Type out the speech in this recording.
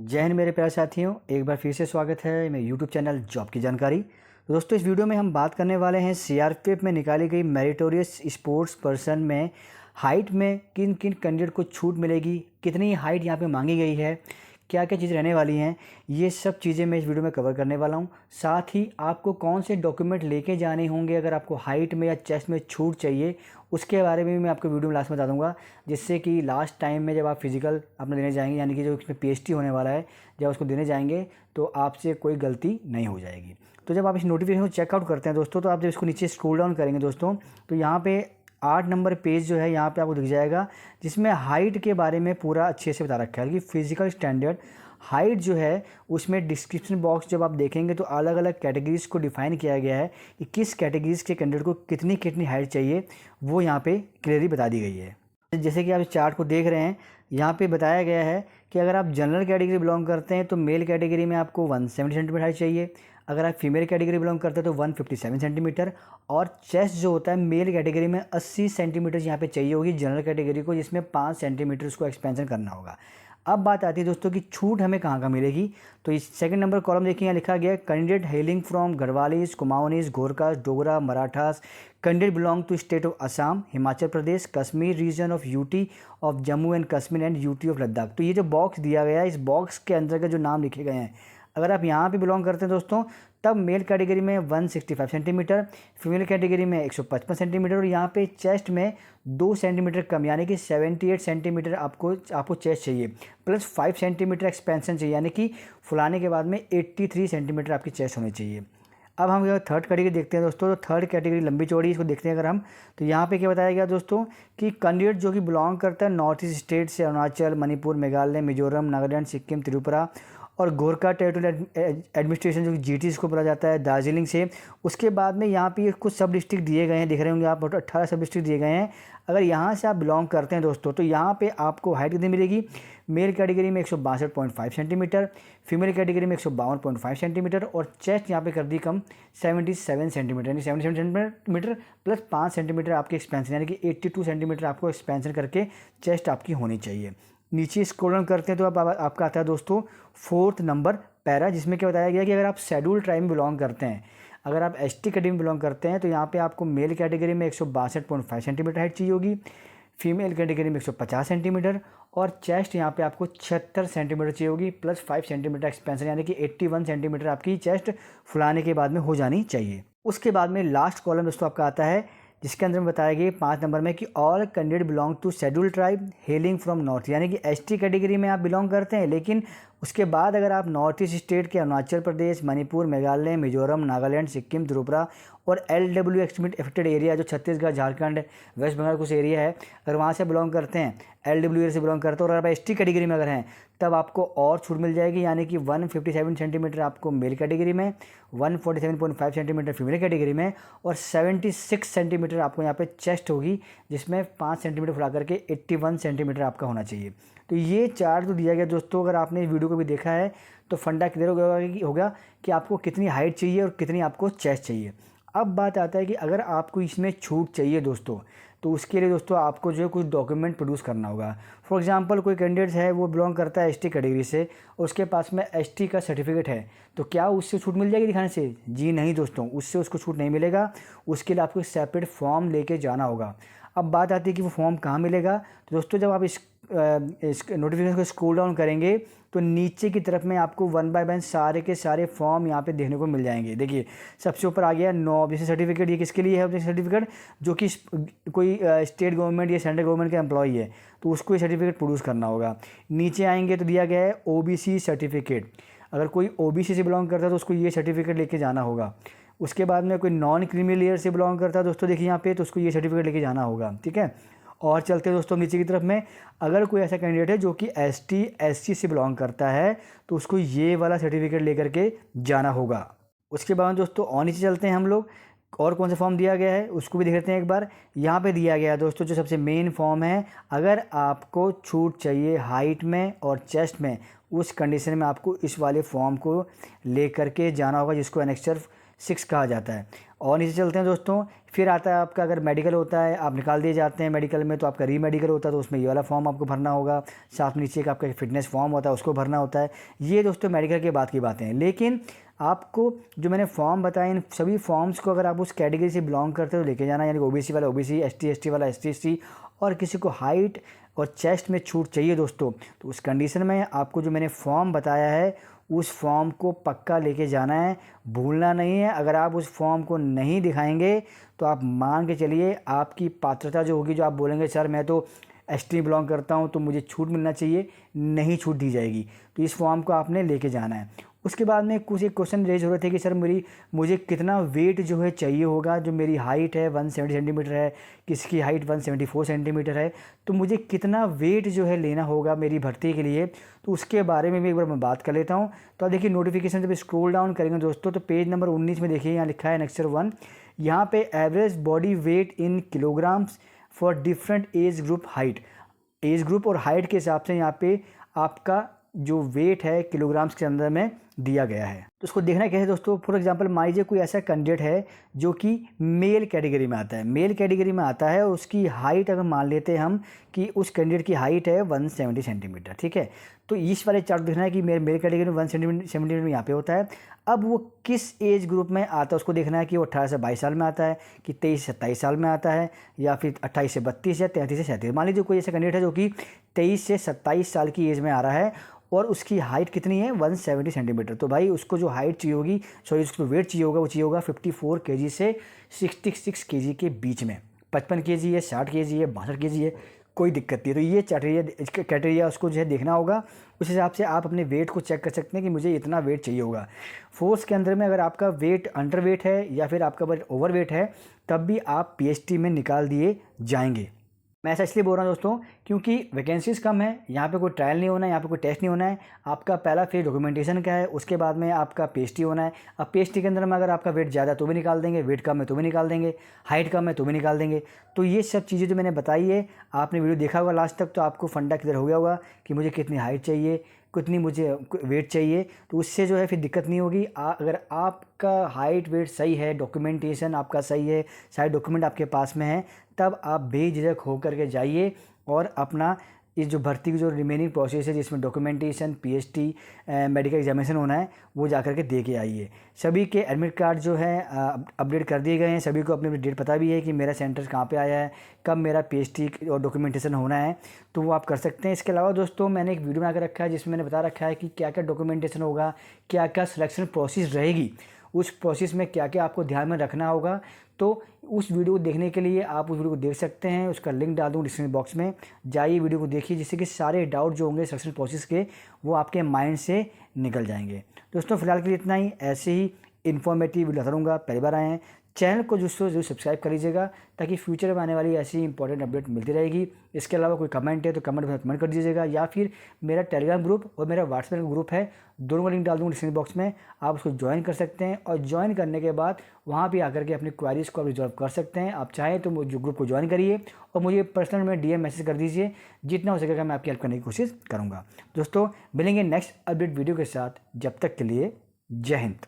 जय हिंद मेरे प्यारे साथियों, एक बार फिर से स्वागत है मेरे यूट्यूब चैनल जॉब की जानकारी। तो दोस्तों, इस वीडियो में हम बात करने वाले हैं सीआरपीएफ में निकाली गई मेरिटोरियस स्पोर्ट्स पर्सन में हाइट में किन किन कैंडिडेट को छूट मिलेगी, कितनी हाइट यहाँ पे मांगी गई है, क्या क्या चीज़ रहने वाली हैं, ये सब चीज़ें मैं इस वीडियो में कवर करने वाला हूँ। साथ ही आपको कौन से डॉक्यूमेंट लेके जाने होंगे अगर आपको हाइट में या चेस्ट में छूट चाहिए, उसके बारे में भी मैं आपको वीडियो में लास्ट में बता दूंगा, जिससे कि लास्ट टाइम में जब आप फिजिकल अपना देने जाएंगे, यानी कि जो इसमें पीएचटी होने वाला है, जब उसको देने जाएंगे तो आपसे कोई गलती नहीं हो जाएगी। तो जब आप इस नोटिफिकेशन को चेकआउट करते हैं दोस्तों, तो आप जब इसको नीचे स्क्रॉल डाउन करेंगे दोस्तों, तो यहाँ पे 8 नंबर पेज जो है यहाँ पे आपको दिख जाएगा, जिसमें हाइट के बारे में पूरा अच्छे से बता रखा है कि फिजिकल स्टैंडर्ड हाइट जो है उसमें डिस्क्रिप्शन बॉक्स जब आप देखेंगे तो अलग अलग कैटेगरीज़ को डिफाइन किया गया है कि किस कैटेगरीज़ के कैंडिडेट को कितनी कितनी हाइट चाहिए, वो यहाँ पे क्लियरली बता दी गई है। जैसे कि आप इस चार्ट को देख रहे हैं, यहाँ पे बताया गया है कि अगर आप जनरल कैटेगरी बिलोंग करते हैं तो मेल कैटेगरी में आपको 170 सेंटीमीटर हाइट चाहिए, अगर आप फीमेल कैटेगरी बिलोंग करते हैं तो 157 सेंटीमीटर, और चेस्ट जो होता है मेल कैटेगरी में 80 सेंटीमीटर यहाँ पे चाहिए होगी जनरल कैटेगरी को, जिसमें 5 सेंटीमीटर उसको एक्सपेंशन करना होगा। अब बात आती है दोस्तों कि छूट हमें कहाँ कहाँ मिलेगी। तो इस सेकंड नंबर कॉलम देखिए, यहाँ लिखा गया है candidate hailing from Garhwalis, Kumaonis, Gorkhas, Dogra, Marathas, candidate belong to state of Assam, Himachal Pradesh, Kashmir region of UT of Jammu and Kashmir and UT of Ladakh. तो ये जो बॉक्स दिया गया है, इस बॉक्स के अंतर्गत जो नाम लिखे गए हैं, अगर आप यहाँ पे बिलोंग करते हैं दोस्तों, तब मेल कैटेगरी में 165 सेंटीमीटर, फीमेल कैटेगरी में 155 सेंटीमीटर, और यहाँ पे चेस्ट में 2 सेंटीमीटर कम, यानी कि 78 सेंटीमीटर आपको चेस्ट चाहिए, प्लस 5 सेंटीमीटर एक्सपेंशन चाहिए, यानी कि फुलाने के बाद में 83 सेंटीमीटर आपकी चेस्ट होनी चाहिए। अब हम थर्ड कैटेगरी देखते हैं दोस्तों। तो थर्ड कैटेगरी लंबी चौड़ी, इसको देखते हैं अगर हम, तो यहाँ पे क्या बताया गया दोस्तों कि कैंडिडेट जो कि बिलोंग करता है नॉर्थ ईस्ट स्टेट से, अरुणाचल, मणिपुर, मेघालय, मिजोरम, नागालैंड, सिक्किम, त्रिपुरा और गोरखा टेरिटोरियल एडमिनिस्ट्रेशन जो कि जीटी इसको बोला जाता है, दार्जिलिंग से। उसके बाद में यहाँ पे कुछ सब डिस्ट्रिक्ट दिए गए हैं, दिख रहे होंगे आप, 18 सब डिस्ट्रिक्ट दिए गए हैं। अगर यहाँ से आप बिलोंग करते हैं दोस्तों, तो यहाँ पे आपको हाइट कितनी मिलेगी, मेल कैटेगरी में 162.5 सेंटीमीटर, फीमेल कैटेगरी में 152.5 सेंटीमीटर, और चेस्ट यहाँ पे कर दी कम 77 सेंटीमीटर, यानी 77 सेंटीमीटर प्लस 5 सेंटीमीटर आपकी एक्सपेंशन, यानी कि 82 सेंटीमीटर आपको एक्सपेंशन करके चेस्ट आपकी होनी चाहिए। नीचे स्क्रॉल डाउन करते हैं तो आपका आता है दोस्तों 4th नंबर पैरा, जिसमें क्या बताया गया कि अगर आप शेड्यूल ट्राइब में बिलोंग करते हैं, अगर आप एसटी कैटेगरी में बिलोंग करते हैं, तो यहाँ पे आपको मेल कैटेगरी में 162.5 सेंटीमीटर हाइट चाहिए होगी, फीमेल कैटेगरी में 150 सेंटीमीटर, और चेस्ट यहाँ पे आपको 76 सेंटीमीटर चाहिए होगी, प्लस 5 सेंटीमीटर एक्सपेंशन, यानी कि 81 सेंटीमीटर आपकी चेस्ट फुलाने के बाद में हो जानी चाहिए। उसके बाद में लास्ट कॉलम दोस्तों आपका आता है, जिसके अंदर में बताया गया 5 नंबर में कि all candidate belong to schedule tribe hailing from north, यानी कि एसटी कैटेगरी में आप बिलोंग करते हैं, लेकिन उसके बाद अगर आप नॉर्थ ईस्ट स्टेट के अरुणाचल प्रदेश, मणिपुर, मेघालय, मिजोरम, नागालैंड, सिक्किम, त्रिपुरा और एलडब्ल्यू एक्समिट एफेक्टेड एरिया जो छत्तीसगढ़, झारखंड, वेस्ट बंगाल कुछ एरिया है, अगर वहाँ से बिलोंग करते हैं, एलडब्ल्यू से बिलोंग करते हैं, और अगर आप एसटी कैटेगरी में अगर हैं, तब आपको और छूट मिल जाएगी, यानी कि 157 सेंटीमीटर आपको मेल कैटेगरी में, 147.5 सेंटीमीटर फीमेल कैटेगरी में, और 76 सेंटीमीटर आपको यहाँ पे चेस्ट होगी, जिसमें 5 सेंटीमीटर फुला करके 81 सेंटीमीटर आपका होना चाहिए। तो ये चार्ट जो दिया गया दोस्तों, अगर आपने इस वीडियो को भी देखा है तो फंडा क्लियर होगा कि आपको कितनी हाइट चाहिए और कितनी आपको चेस्ट चाहिए। अब बात आता है कि अगर आपको इसमें छूट चाहिए दोस्तों, तो उसके लिए दोस्तों आपको जो है कुछ डॉक्यूमेंट प्रोड्यूस करना होगा। फॉर एग्जांपल कोई कैंडिडेट है, वो बिलोंग करता है एसटी कैटेगरी से, और उसके पास में एसटी का सर्टिफिकेट है, तो क्या उससे छूट मिल जाएगी दिखाने से? जी नहीं दोस्तों, उससे उसको छूट नहीं मिलेगा। उसके लिए आपको एक सेपरेट फॉर्म लेके जाना होगा। अब बात आती है कि वो फॉर्म कहाँ मिलेगा। तो दोस्तों, जब आप इस नोटिफिकेशन को स्क्रॉल डाउन करेंगे तो नीचे की तरफ में आपको 1 बाय 1 सारे के सारे फॉर्म यहाँ पे देखने को मिल जाएंगे। देखिए, सबसे ऊपर आ गया नो ऑब्जेक्शन सर्टिफिकेट। ये किसके लिए है ऑब्जेक्शन सर्टिफिकेट? जो कि कोई स्टेट गवर्नमेंट या सेंट्रल गवर्नमेंट का एम्प्लॉई है, तो उसको ये सर्टिफिकेट प्रोड्यूस करना होगा। नीचे आएंगे तो दिया गया है ओबीसी सर्टिफिकेट। अगर कोई ओबीसी से बिलोंग करता है तो उसको ये सर्टिफिकेट लेके जाना होगा। उसके बाद में कोई नॉन क्रीमी लेयर से बिलोंग करता है दोस्तों, देखिए यहाँ पे, तो उसको ये सर्टिफिकेट लेके जाना होगा। ठीक है, और चलते हैं दोस्तों नीचे की तरफ में, अगर कोई ऐसा कैंडिडेट है जो कि एसटी एससी से बिलोंग करता है, तो उसको ये वाला सर्टिफिकेट लेकर के जाना होगा। उसके बाद दोस्तों और नीचे चलते हैं हम लोग, और कौन सा फॉर्म दिया गया है उसको भी देख लेते हैं एक बार। यहाँ पे दिया गया है दोस्तों जो सबसे मेन फॉर्म है, अगर आपको छूट चाहिए हाइट में और चेस्ट में, उस कंडीशन में आपको इस वाले फॉर्म को लेकर के जाना होगा, जिसको एनेक्सर 6 कहा जाता है। और नीचे चलते हैं दोस्तों, फिर आता है आपका अगर मेडिकल होता है, आप निकाल दिए जाते हैं मेडिकल में, तो आपका री मेडिकल होता है, तो उसमें ये वाला फॉर्म आपको भरना होगा। साथ में नीचे एक आपका फिटनेस फॉर्म होता है, उसको भरना होता है। ये दोस्तों मेडिकल के बाद की बातें हैं। लेकिन आपको जो मैंने फॉर्म बताए, इन सभी फॉर्म्स को अगर आप उस कैटेगरी से बिलोंग करते हो तो लेके जाना, यानी ओबीसी वाला ओबीसी, एसटी वाला एसटी, और किसी को हाइट और चेस्ट में छूट चाहिए दोस्तों, तो उस कंडीशन में आपको जो मैंने फॉर्म बताया है उस फॉर्म को पक्का लेके जाना है, भूलना नहीं है। अगर आप उस फॉर्म को नहीं दिखाएंगे तो आप मान के चलिए आपकी पात्रता जो होगी, जो आप बोलेंगे सर मैं तो एसटी बिलोंग करता हूं तो मुझे छूट मिलना चाहिए, नहीं छूट दी जाएगी। तो इस फॉर्म को आपने लेके जाना है। उसके बाद में कुछ एक क्वेश्चन रेज हो रहे थे कि सर मुझे कितना वेट जो है चाहिए होगा, जो मेरी हाइट है 170 सेंटीमीटर है, किसकी हाइट 174 सेंटीमीटर है, तो मुझे कितना वेट जो है लेना होगा मेरी भर्ती के लिए, तो उसके बारे में भी एक बार मैं बात कर लेता हूँ। तो आप देखिए नोटिफिकेशन जब स्क्रॉल डाउन करेंगे दोस्तों, तो पेज नंबर 19 में देखिए यहाँ लिखा है नेक्स्ट 1, यहाँ पे average body weight in kilograms for different age group height, age group और हाइट के हिसाब से यहाँ पे आपका जो वेट है किलोग्राम्स के अंदर में दिया गया है। तो उसको देखना क्या है दोस्तों, फॉर एग्जांपल मान लीजिए कोई ऐसा कैंडिडेट है जो कि मेल कैटेगरी में आता है, मेल कैटेगरी में आता है, उसकी हाइट अगर मान लेते हैं हम कि उस कैंडिडेट की हाइट है 170 सेंटीमीटर, ठीक है। तो इस वाले चार्ट देखना है कि मेरे मेल कैटेगरी में 170 यहाँ पे होता है। अब वो किस एज ग्रुप में आता है उसको देखना है कि वो 18 से 22 साल में आता है, कि 23 से 27 साल में आता है, या फिर 28 से 32 या 33 से 37। मान लीजिए कोई ऐसा कैंडिडेट है जो कि 23 से 27 साल की एज में आ रहा है और उसकी हाइट कितनी है 170 सेंटीमीटर। तो भाई उसको जो हाइट चाहिए होगी, सॉरी उसको वेट चाहिए होगा, वो चाहिए होगा 54 केजी से 66 केजी के बीच में। 55 केजी है, 60 केजी है, 62 केजी है, कोई दिक्कत नहीं है। तो ये क्राइटेरिया उसको जो है देखना होगा। उस हिसाब से आप अपने वेट को चेक कर सकते हैं कि मुझे इतना वेट चाहिए होगा। फोर्स के अंदर में अगर आपका वेट अंडर वेट है या फिर आपका वेट ओवर वेट है, तब भी आप पीएचटी में निकाल दिए जाएंगे। मैं ऐसा इसलिए बोल रहा हूँ दोस्तों क्योंकि वैकेंसीज कम है, यहाँ पे कोई ट्रायल नहीं होना है, यहाँ पे कोई टेस्ट नहीं होना है। आपका पहला फेज डॉक्यूमेंटेशन का है, उसके बाद में आपका पीएचटी होना है। अब पीएचटी के अंदर में अगर आपका वेट ज़्यादा तो भी निकाल देंगे, वेट कम है तो भी निकाल देंगे, हाइट कम है तो भी निकाल देंगे। तो ये सब चीज़ें जो मैंने बताई है, आपने वीडियो देखा होगा लास्ट तक, तो आपको फंडा क्लियर हो गया होगा कि मुझे कितनी हाइट चाहिए, कितनी मुझे वेट चाहिए। तो उससे जो है फिर दिक्कत नहीं होगी। अगर आपका हाइट वेट सही है, डॉक्यूमेंटेशन आपका सही है, सारे डॉक्यूमेंट आपके पास में है, तब आप बेझिझक होकर के जाइए और अपना इस जो भर्ती की जो रिमेनिंग प्रोसेस है जिसमें डॉक्यूमेंटेशन, पीएचटी, मेडिकल एग्जामिनेशन होना है, वो जा कर के दे के आइए। सभी के एडमिट कार्ड जो है अपडेट कर दिए गए हैं, सभी को अपनी अपनी डेट पता भी है कि मेरा सेंटर कहाँ पे आया है, कब मेरा पीएचटी और डॉक्यूमेंटेशन होना है, तो वो आप कर सकते हैं। इसके अलावा दोस्तों मैंने एक वीडियो बना कर रखा है जिसमें मैंने बता रखा है कि क्या क्या डॉक्यूमेंटेशन होगा, क्या क्या सिलेक्शन प्रोसेस रहेगी, उस प्रोसेस में क्या क्या आपको ध्यान में रखना होगा। तो उस वीडियो को देखने के लिए आप उस वीडियो को देख सकते हैं, उसका लिंक डाल दूँ डिस्क्रिप्शन बॉक्स में, जाइए वीडियो को देखिए, जिससे कि सारे डाउट जो होंगे सिलेक्शन प्रोसेस के वो आपके माइंड से निकल जाएंगे। दोस्तों फिलहाल के लिए इतना ही। ऐसे ही इन्फॉर्मेटिव वीडियो लाता रहूँगा। पहली बार आए हैं चैनल को जरूर सब्सक्राइब कर लीजिएगा, ताकि फ्यूचर में आने वाली ऐसी इंपॉर्टेंट अपडेट मिलती रहेगी। इसके अलावा कोई कमेंट है तो कमेंट में कमेंट कर दीजिएगा, या फिर मेरा टेलीग्राम ग्रुप और मेरा व्हाट्सएप ग्रुप है, दोनों का लिंक डाल दूँगा डिस्क्रिप्शन बॉक्स में, आप उसको ज्वाइन कर सकते हैं। और ज्वाइन करने के बाद वहाँ भी आकर के अपनी क्वारीज़ को आप रिजॉल्व कर सकते हैं। आप चाहें तो जो ग्रुप को ज्वाइन करिए और मुझे पर्सनल में डीएम मैसेज कर दीजिए, जितना हो सकेगा मैं आपकी हेल्प करने की कोशिश करूँगा। दोस्तों मिलेंगे नेक्स्ट अपडेट वीडियो के साथ, जब तक के लिए जय हिंद।